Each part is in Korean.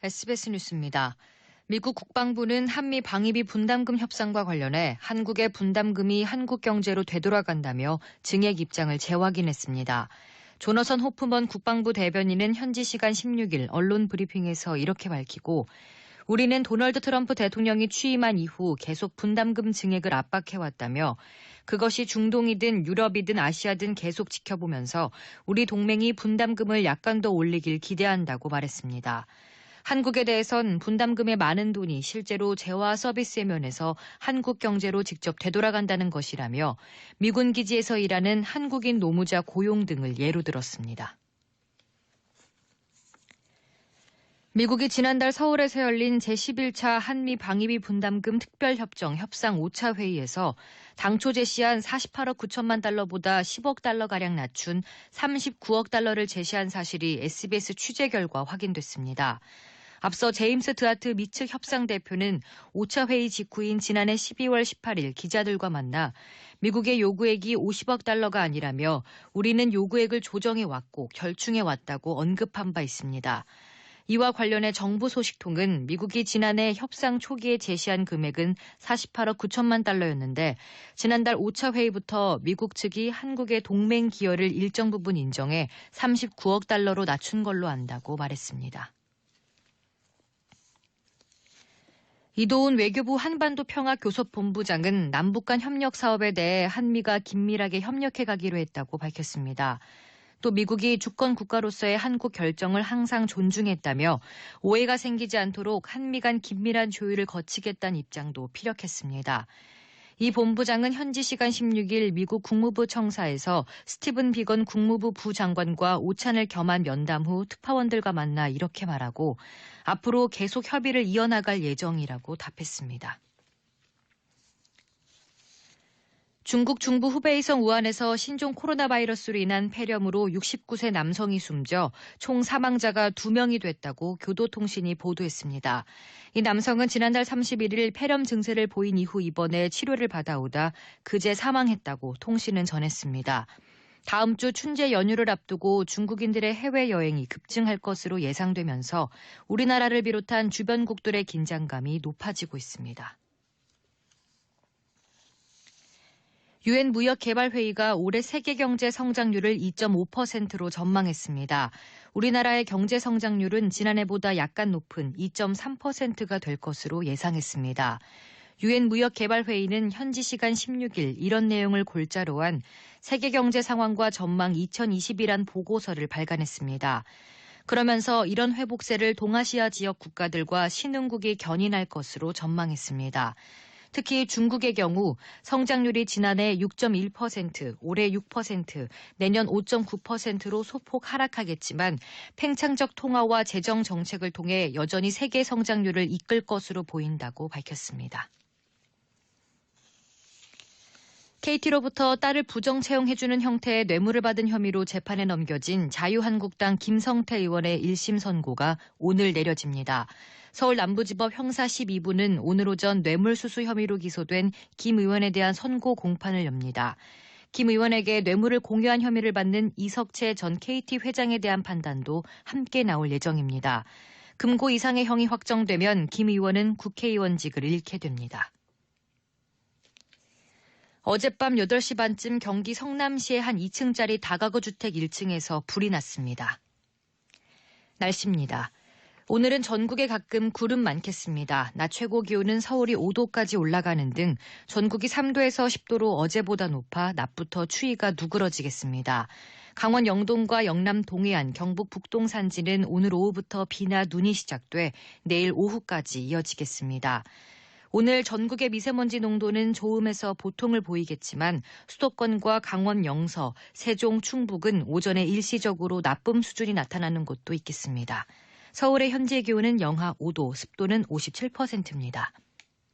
SBS 뉴스입니다. 미국 국방부는 한미 방위비 분담금 협상과 관련해 한국의 분담금이 한국 경제로 되돌아간다며 증액 입장을 재확인했습니다. 조너선 호프먼 국방부 대변인은 현지 시간 16일 언론 브리핑에서 이렇게 밝히고 우리는 도널드 트럼프 대통령이 취임한 이후 계속 분담금 증액을 압박해왔다며 그것이 중동이든 유럽이든 아시아든 계속 지켜보면서 우리 동맹이 분담금을 약간 더 올리길 기대한다고 말했습니다. 한국에 대해선 분담금의 많은 돈이 실제로 재화 서비스의 면에서 한국 경제로 직접 되돌아간다는 것이라며 미군 기지에서 일하는 한국인 노무자 고용 등을 예로 들었습니다. 미국이 지난달 서울에서 열린 제11차 한미 방위비 분담금 특별협정 협상 5차 회의에서 당초 제시한 48억 9천만 달러보다 10억 달러가량 낮춘 39억 달러를 제시한 사실이 SBS 취재 결과 확인됐습니다. 앞서 제임스 드하트 미측 협상 대표는 5차 회의 직후인 지난해 12월 18일 기자들과 만나 미국의 요구액이 50억 달러가 아니라며 우리는 요구액을 조정해왔고 결충해왔다고 언급한 바 있습니다. 이와 관련해 정부 소식통은 미국이 지난해 협상 초기에 제시한 금액은 48억 9천만 달러였는데 지난달 5차 회의부터 미국 측이 한국의 동맹 기여를 일정 부분 인정해 39억 달러로 낮춘 걸로 안다고 말했습니다. 이도훈 외교부 한반도 평화교섭본부장은 남북 간 협력 사업에 대해 한미가 긴밀하게 협력해 가기로 했다고 밝혔습니다. 또 미국이 주권 국가로서의 한국 결정을 항상 존중했다며 오해가 생기지 않도록 한미 간 긴밀한 조율을 거치겠다는 입장도 피력했습니다. 이 본부장은 현지 시간 16일 미국 국무부 청사에서 스티븐 비건 국무부 부장관과 오찬을 겸한 면담 후 특파원들과 만나 이렇게 말하고 앞으로 계속 협의를 이어나갈 예정이라고 답했습니다. 중국 중부 후베이성 우한에서 신종 코로나 바이러스로 인한 폐렴으로 69세 남성이 숨져 총 사망자가 2명이 됐다고 교도통신이 보도했습니다. 이 남성은 지난달 31일 폐렴 증세를 보인 이후 입원해 치료를 받아오다 그제 사망했다고 통신은 전했습니다. 다음 주 춘제 연휴를 앞두고 중국인들의 해외여행이 급증할 것으로 예상되면서 우리나라를 비롯한 주변국들의 긴장감이 높아지고 있습니다. 유엔 무역개발회의가 올해 세계 경제 성장률을 2.5%로 전망했습니다. 우리나라의 경제 성장률은 지난해보다 약간 높은 2.3%가 될 것으로 예상했습니다. 유엔 무역개발회의는 현지 시간 16일 이런 내용을 골자로 한 세계 경제 상황과 전망 2020이란 보고서를 발간했습니다. 그러면서 이런 회복세를 동아시아 지역 국가들과 신흥국이 견인할 것으로 전망했습니다. 특히 중국의 경우 성장률이 지난해 6.1%, 올해 6%, 내년 5.9%로 소폭 하락하겠지만 팽창적 통화와 재정 정책을 통해 여전히 세계 성장률을 이끌 것으로 보인다고 밝혔습니다. KT로부터 딸을 부정 채용해주는 형태의 뇌물을 받은 혐의로 재판에 넘겨진 자유한국당 김성태 의원의 1심 선고가 오늘 내려집니다. 서울 남부지법 형사 12부는 오늘 오전 뇌물수수 혐의로 기소된 김 의원에 대한 선고 공판을 엽니다. 김 의원에게 뇌물을 공유한 혐의를 받는 이석채 전 KT 회장에 대한 판단도 함께 나올 예정입니다. 금고 이상의 형이 확정되면 김 의원은 국회의원직을 잃게 됩니다. 어젯밤 8시 반쯤 경기 성남시의 한 2층짜리 다가구 주택 1층에서 불이 났습니다. 날씨입니다. 오늘은 전국에 가끔 구름 많겠습니다. 낮 최고 기온은 서울이 5도까지 올라가는 등 전국이 3도에서 10도로 어제보다 높아 낮부터 추위가 누그러지겠습니다. 강원 영동과 영남 동해안, 경북 북동 산지는 오늘 오후부터 비나 눈이 시작돼 내일 오후까지 이어지겠습니다. 오늘 전국의 미세먼지 농도는 좋음에서 보통을 보이겠지만 수도권과 강원 영서, 세종, 충북은 오전에 일시적으로 나쁨 수준이 나타나는 곳도 있겠습니다. 서울의 현재 기온은 영하 5도, 습도는 57%입니다.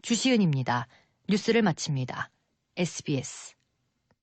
주시은입니다. 뉴스를 마칩니다. SBS